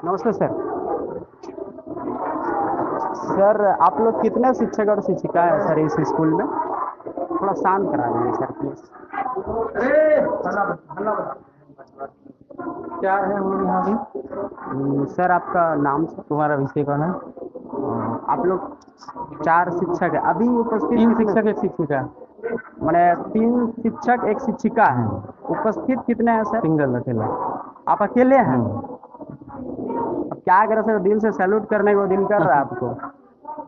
नमस्ते sir. Sir आप लोग कितने शिक्षक और शिक्षिका है सर इस स्कूल में? थोड़ा शांत करा दीजिए सर प्लीज। क्या है हम लोग यहाँ भी। सर आपका नाम सर? तुम्हारा विषय कौन है? आप लोग 4 शिक्षक है अभी उपस्थित? तीन कितने? शिक्षक एक शिक्षिका। मैंने 3 शिक्षक 1 शिक्षिका है। उपस्थित कितने हैं सर? सिंगल अकेला। आप अकेले हैं? अब क्या करें सर, दिल से सैल्यूट करने को दिल कर रहा है आपको।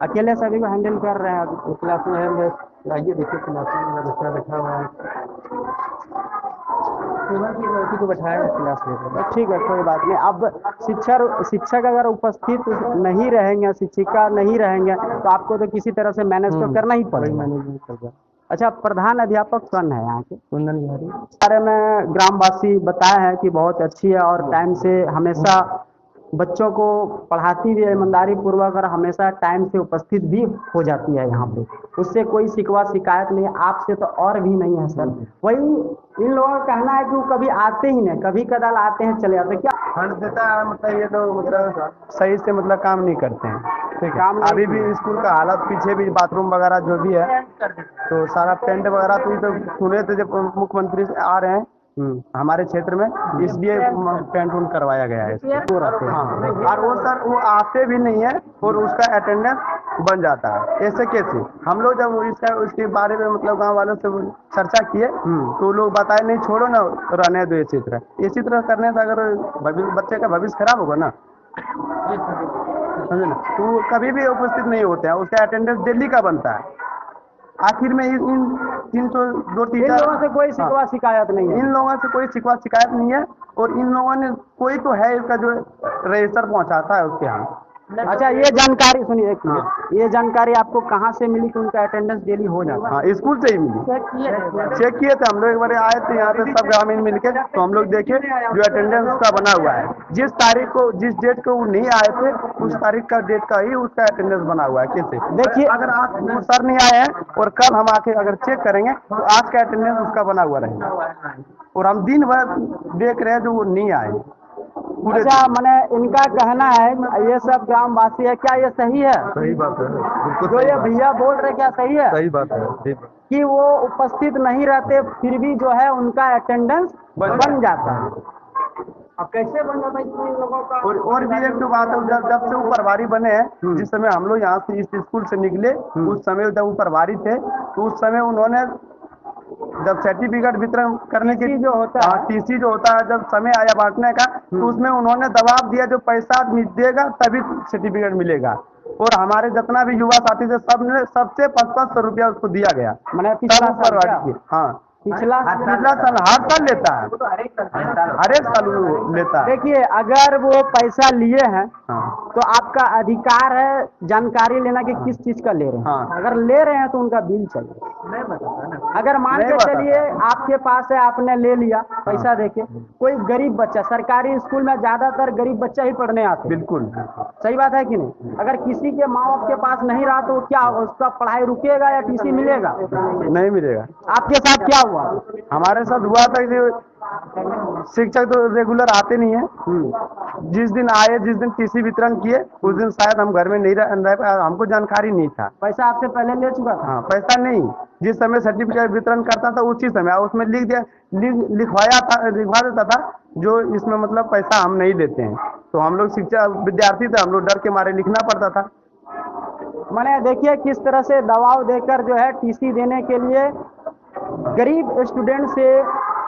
अकेले सभी को हैंडल कर रहे हैं अभी। क्लास में है, आइए देखिए क्लास में मेरा बच्चा बैठा हुआ है। केवल की लड़की को बैठाया है क्लास में। ठीक है, कोई बात नहीं। अब शिक्षक अगर उपस्थित नहीं रहेंगे, शिक्षिका नहीं रहेंगे, तो आपको तो किसी तरह से मैनेज तो करना ही वही पड़ेगा। मैनेजमेंट करता। अच्छा, प्रधान अध्यापक कौन है यहाँ के? कुंदन बिहारी। बारे में ग्रामवासी बताए हैं कि बहुत अच्छी है और टाइम से हमेशा बच्चों को पढ़ाती भी है ईमानदारी पूर्वक, और हमेशा टाइम से उपस्थित भी हो जाती है यहाँ पे। उससे कोई शिकवा शिकायत नहीं, आपसे तो और भी नहीं है सर। वही इन लोगों का कहना है कि वो कभी आते ही नहीं, कभी कदाल आते हैं चले जाते हैं। क्या फंड देता है, मतलब ये तो मतलब सही से मतलब काम नहीं करते हैं। ठीक है, काम नहीं अभी भी स्कूल का हालत, पीछे भी बाथरूम वगैरह जो भी है तो सारा पेंट वगैरह तो सुने थे जब मुख्यमंत्री से आ रहे हैं हमारे क्षेत्र में, इसलिए पेंट उंट करवाया गया है। हाँ, और वो सर वो आते भी नहीं है और उसका अटेंडेंस बन जाता है। ऐसे कैसे? हम लोग जब उसके बारे में मतलब गांव वालों से चर्चा किए तो लोग बताए नहीं, छोड़ो ना, रहने दो। इसी तरह करने से अगर बच्चे का भविष्य खराब होगा ना, समझे ना, तो वो कभी भी उपस्थित नहीं होते हैं। उसका अटेंडेंस डेली का बनता है। आखिर में इन 302 इन टीचर, लोगों से कोई शिकवा शिकायत नहीं है? इन लोगों से कोई शिकवा शिकायत नहीं है। और इन लोगों ने कोई तो है इसका जो रजिस्टर पहुंचाता है उसके यहाँ। अच्छा, ये जानकारी सुनिए एक मिनट। ये जानकारी आपको कहाँ से मिली कि उनका अटेंडेंस डेली हो जाता है? हाँ, स्कूल से ही मिली। चेक किए थे हम लोग, एक बार आए थे यहाँ पे सब ग्रामीण मिलके, तो हम लोग देखे जो अटेंडेंस उसका बना हुआ है। जिस तारीख को, जिस डेट को वो नहीं आए थे, उस तारीख का डेट का ही उसका अटेंडेंस बना हुआ है। कैसे देखिए, अगर आज वो सर नहीं आए हैं और कल हम आके अगर चेक करेंगे तो आज का अटेंडेंस उसका बना हुआ रहेगा। और हम दिन भर देख रहे हैं जो वो नहीं आए। अच्छा, मैंने इनका कहना है, ये सब ग्रामवासी है, क्या ये सही है? सही बात है, बिल्कुल जो ये भैया बोल रहे, क्या सही है सही बात है। कि वो उपस्थित नहीं रहते फिर भी जो है उनका अटेंडेंस बन जाता है? अब कैसे बन जाता है इन लोगों का? और भी एक दो बात है, जब से वो प्रभारी बने हैं, जिस समय हम लोग यहाँ से इस स्कूल से निकले, उस समय जब वो प्रभारी थे तो उस समय उन्होंने जब सर्टिफिकेट वितरण करने की जो होता है, टीसी जो होता है, जब समय आया बांटने का, तो उसमें उन्होंने दबाव दिया जो पैसा देगा तभी सर्टिफिकेट मिलेगा। और हमारे जितना भी युवा साथी थे सबने सबसे 500 रुपया उसको दिया गया। मैंने पिछला साल क्या? हाँ, पिछला साल हर साल लेता है, हर एक साल वो लेता है। देखिए, अगर वो पैसा लिए हैं हाँ, तो आपका अधिकार है जानकारी लेना कि किस चीज का ले रहे हैं। हाँ। अगर ले रहे हैं तो उनका बिल चाहिए। अगर मान नहीं के बताता। चलिए आपके पास है, आपने ले लिया पैसा देके, कोई गरीब बच्चा, सरकारी स्कूल में ज्यादातर गरीब बच्चा ही पढ़ने आते हैं, बिल्कुल सही बात है कि नहीं? अगर किसी के माँ बाप के पास नहीं रहा तो क्या होगा? उसका पढ़ाई रुकेगा या टीसी मिलेगा? नहीं मिलेगा। आपके साथ क्या हुआ? हमारे साथ हुआ था कि शिक्षक तो रेगुलर आते नहीं है। जिस दिन आए, जिस दिन टीसी वितरण किए, उस दिन शायद हम घर में नहीं रह पाए, हमको जानकारी नहीं था। पैसा आपसे पहले ले चुका था? हाँ, पैसा नहीं, जिस समय सर्टिफिकेट वितरण करता था उसी समय उसमें लिखवाया था, लिखवा देता था जो इसमें मतलब पैसा हम नहीं लेते हैं। तो हम लोग शिक्षा विद्यार्थी थे, हम लोग डर के मारे लिखना पड़ता था। मैंने देखिए किस तरह से दबाव देकर जो है टीसी देने के लिए गरीब स्टूडेंट से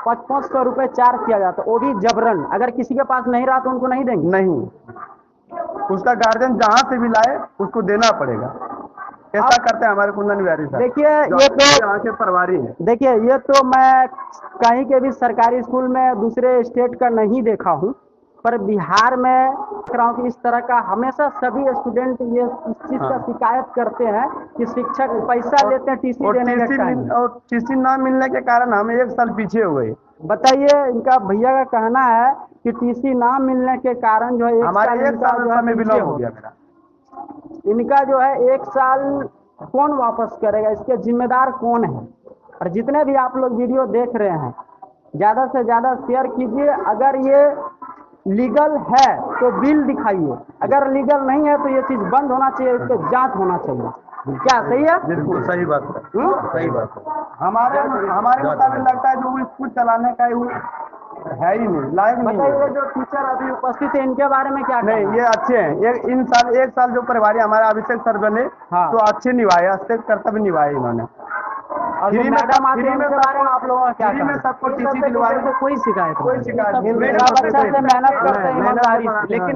500 रुपए चार्ज किया जाता, वो भी जबरन। अगर किसी के पास नहीं रहा तो उनको नहीं देंगे? नहीं, उसका गार्जियन जहाँ से भी लाए उसको देना पड़ेगा। ऐसा करते हैं हमारे कुंदन बिहारी साहब। देखिए, ये तो यहाँ के प्रभारी हैं। देखिए, ये तो मैं कहीं के भी सरकारी स्कूल में दूसरे स्टेट का नहीं देखा हूँ, पर बिहार में देख रहा हूँ कि इस तरह का हमेशा सभी स्टूडेंट ये इस चीज का शिकायत करते हैं कि शिक्षक पैसा लेते हैं टीसी देने के टाइम। और टीसी ना मिलने के कारण हम 1 साल पीछे हो गए। बताइए, इनका भैया का कहना है कि टीसी ना मिलने के कारण जो है हमारे 1 साल जो है समय पीछे विलम्ब हो गया मेरा। इनका जो है 1 साल कौन वापस करेगा? इसके जिम्मेदार कौन है? और जितने भी आप लोग वीडियो देख रहे हैं, ज्यादा से ज्यादा शेयर कीजिए। अगर ये लीगल है तो बिल दिखाइए, अगर लीगल नहीं है तो ये चीज बंद होना चाहिए, इस पर जांच होना चाहिए। क्या सही है? बिल्कुल सही बात है, सही बात है। हमारे मुताबिक लगता है जो वो स्कूल चलाने का वो है ही नहीं, लायक नहीं है। बताइए, जो टीचर अभी उपस्थित है इनके बारे में क्या नहीं, ये अच्छे हैं। एक साल जो प्रभारी हमारे अभिषेक सर बने, हाँ। तो अच्छे निभाए, अच्छे कर्तव्य निभाए इन्होंने। और जो मैडम आते हैं उनके बारे में आप लोगों का क्या फ्री में कहना है? सबको टीसी दिलवाए, कोई शिकायत नहीं। कोई शिकायत नहीं। मेरा बच्चा से मेहनत करते हैं ईमानदारी से। लेकिन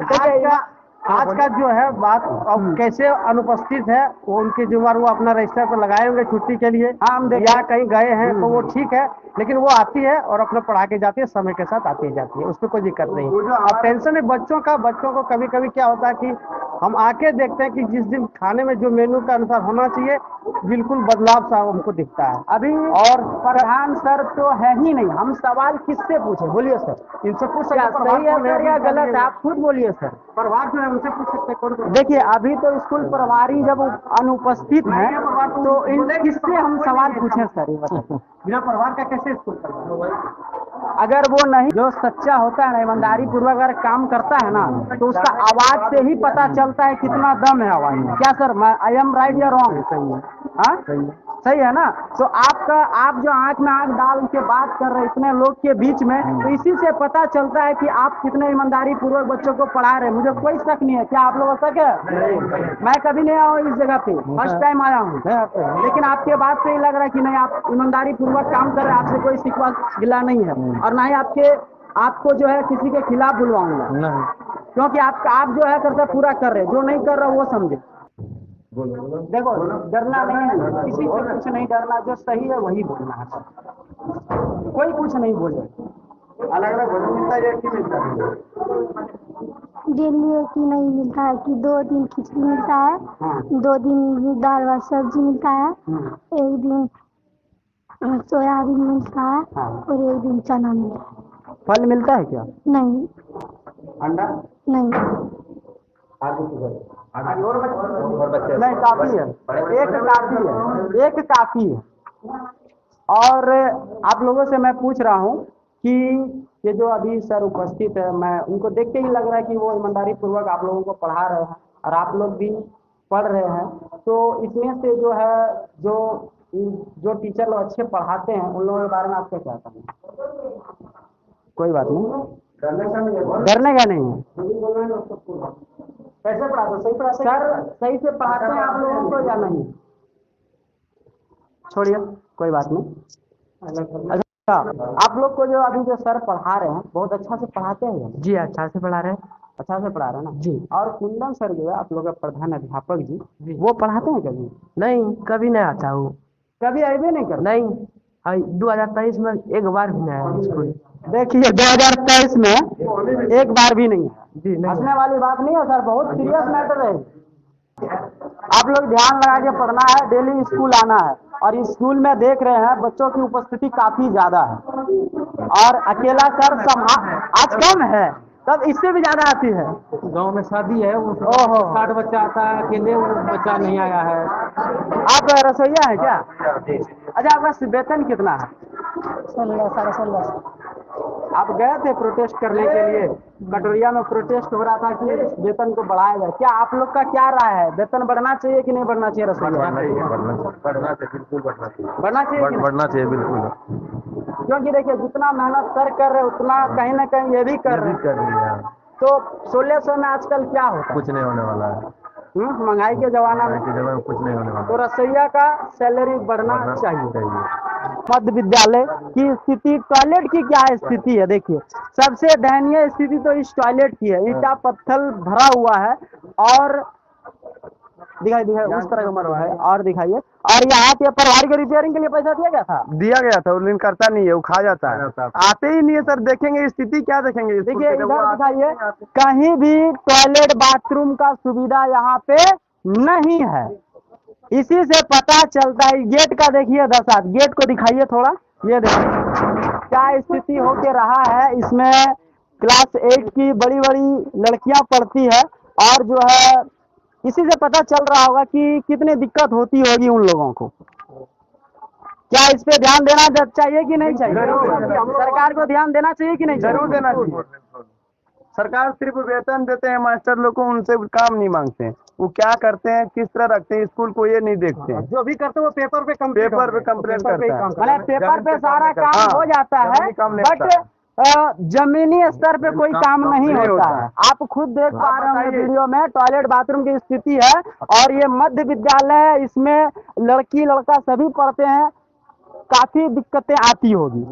आज का जो है बात अब कैसे अनुपस्थित है, वो उनकी जिम्मेवार, वो अपना रजिस्टर पर लगाए होंगे छुट्टी के लिए, हम या कहीं गए हैं तो वो ठीक है, लेकिन वो आती है और अपना पढ़ा के जाती है, समय के साथ आती जाती है, उसमें कोई दिक्कत नहीं। अब टेंशन है बच्चों को कभी कभी क्या होता है कि हम आके देखते हैं कि जिस दिन खाने में जो मेनू के अनुसार होना चाहिए बिल्कुल बदलाव सा हमको दिखता है। अभी और प्रधान सर तो है ही नहीं, हम सवाल किससे पूछे? बोलिए सर, इनसे पूछ क्या सकते सही है सर या गलत है? आप खुद बोलिए सर। प्रभार जो है उनसे पूछ सकते हैं। देखिए, अभी तो स्कूल प्रभारी जब अनुपस्थित हैं तो इन किससे हम सवाल पूछें सर, ये बताइए। बिना प्रभार का कैसे स्कूल चलेगा? अगर वो नहीं, जो सच्चा होता है ना, ईमानदारी पूर्वक अगर काम करता है ना, तो उसका आवाज से ही पता चलता है कितना दम है आवाज में। क्या सर, मैं आई एम राइट या रॉन्ग? सही है, हाँ सही है ना? तो आप जो आंख में आंख डाल के बात कर रहे हैं इतने लोग के बीच में, तो इसी से पता चलता है कि आप कितने ईमानदारी पूर्वक बच्चों को पढ़ा रहे हैं। मुझे कोई शक नहीं है। क्या आप लोगों को शक है? मैं कभी नहीं आया हूँ इस जगह पे, फर्स्ट टाइम आया हूँ, लेकिन आपके बात से ही लग रहा है कि नहीं, आप ईमानदारी पूर्वक काम कर रहे हैं, आपसे कोई शिकवा गिला नहीं है, और ना ही आपको जो है किसी के खिलाफ बुलवाऊंगा, क्योंकि आप जो है कर्तव्य पूरा कर रहे हैं, जो नहीं कर रहे वो समझे। देखो, डरना नहीं है, किसी से कुछ नहीं डरना, जो सही है वही बोलना है, कोई कुछ नहीं बोले। अलग अलग भोजन मिलता है, एक ही मिलता है। डेली एक ही नहीं मिलता है कि 2 दिन खिचड़ी मिलता है, 2 दिन दाल व सब्जी मिलता है, एक दिन सोयाबीन मिलता है, और एक दिन चना मिलता है। फल मिलता है क्या? नहीं, अंडा नहीं। नहीं, काफी है, एक काफी है। और आप लोगों से मैं पूछ रहा हूँ कि ये जो अभी सर उपस्थित है, मैं उनको देख के ही लग रहा है कि वो ईमानदारी पूर्वक आप लोगों को पढ़ा रहे हैं और आप लोग भी पढ़ रहे हैं। तो इसमें से जो है जो टीचर लोग अच्छे पढ़ाते हैं उन लोगों के बारे में आपका क्या कहना है? कोई बात नहीं, डरने का नहीं है। कैसे पढ़ाते? सही पढ़ाते सर, सही से पढ़ाते हैं आप लोगों को या नहीं? छोड़िए, कोई बात नहीं। अच्छा, आप लोग को जो अभी जो सर पढ़ा रहे हैं बहुत अच्छा से पढ़ाते हैं? जी, अच्छा से पढ़ा रहे हैं। अच्छा से पढ़ा रहे हैं ना जी। और कुंदन सर जो है आप लोग का प्रधान अध्यापक जी, वो पढ़ाते हैं कभी? नहीं, कभी नहीं आता हूँ। कभी आए नहीं कर? नहीं, 2023 में एक बार भी नहीं आया स्कूल। देखिए, 2023 में एक बार भी नहीं है। जी नहीं, हंसने वाली बात नहीं है सर, बहुत सीरियस मैटर है। आप लोग ध्यान लगा के पढ़ना है, डेली स्कूल आना है, और स्कूल में देख रहे हैं बच्चों की उपस्थिति काफी ज्यादा है, और अकेला सर आज कम है, तब इससे भी ज्यादा आती है। गांव में शादी है, वो 60 बच्चा आता है, अकेले वो बच्चा नहीं आया है। आप रसोईया है क्या? अच्छा, आपका वेतन कितना है? 16, 16.5। आप गए थे प्रोटेस्ट करने के लिए, कटोरिया में प्रोटेस्ट हो रहा था कि वेतन को बढ़ाया जाए। क्या आप लोग का क्या राय है, वेतन बढ़ना चाहिए कि नहीं बढ़ना चाहिए? रसोईया बढ़ना चाहिए, बिल्कुल बढ़ना चाहिए। बढ़ना चाहिए कि नहीं? बढ़ना चाहिए बिल्कुल, क्योंकि देखिए, जितना मेहनत सर कर रहे उतना कहीं ना कहीं ये भी कर रहे हैं। तो 1600 में आजकल क्या होता कुछ नहीं होने वाला है, महंगाई के जमाना में, कुछ नहीं होने वाला। तो रसोईया का सैलरी बढ़ना चाहिए। मध्य विद्यालय की स्थिति, टॉयलेट की क्या स्थिति है? देखिए, सबसे दयनीय स्थिति तो इस टॉयलेट की है, ईंटा पत्थर भरा हुआ है, और दिखाई उस तरह का मरवा है, और दिखाइए। और यहाँ पे प्रभारी को रिपेयरिंग के लिए पैसा दिया गया था? दिया गया था, लेकिन करता नहीं है, वो खा जाता है, आते ही नहीं है सर। देखेंगे स्थिति, क्या देखेंगे? देखिए, इधर दिखाइए, कहीं भी टॉयलेट बाथरूम का सुविधा यहाँ पे नहीं है। इसी से पता चलता है। गेट का देखिए दशा, गेट को दिखाइए थोड़ा, ये देखिए क्या स्थिति होके रहा है। इसमें क्लास 8 की बड़ी बड़ी लड़कियां पढ़ती है, और जो है इसी से पता चल रहा होगा कि कितनी दिक्कत होती होगी उन लोगों को। क्या इस पे ध्यान देना चाहिए कि नहीं चाहिए? सरकार को ध्यान देना चाहिए कि नहीं? जरूर देना चाहिए। सरकार सिर्फ वेतन देते हैं मास्टर लोग को, उनसे काम नहीं मांगते हैं। वो क्या करते हैं, किस तरह रखते हैं स्कूल को, ये नहीं देखते हैं। जो भी करते हैं वो पेपर पे पेपर पे कंप्लेंट करता है। मतलब पेपर पे सारा काम हाँ, हो जाता है, जमीनी काम नहीं बट होता जमीनी स्तर पे कोई काम नहीं नहीं होता होता है। आप खुद देख पा रहे होंगे बताइए। वीडियो में टॉयलेट बाथरूम की स्थिति है, और ये मध्य विद्यालय है, इसमें लड़की लड़का सभी पढ़ते हैं, काफी दिक्कतें आती होगी।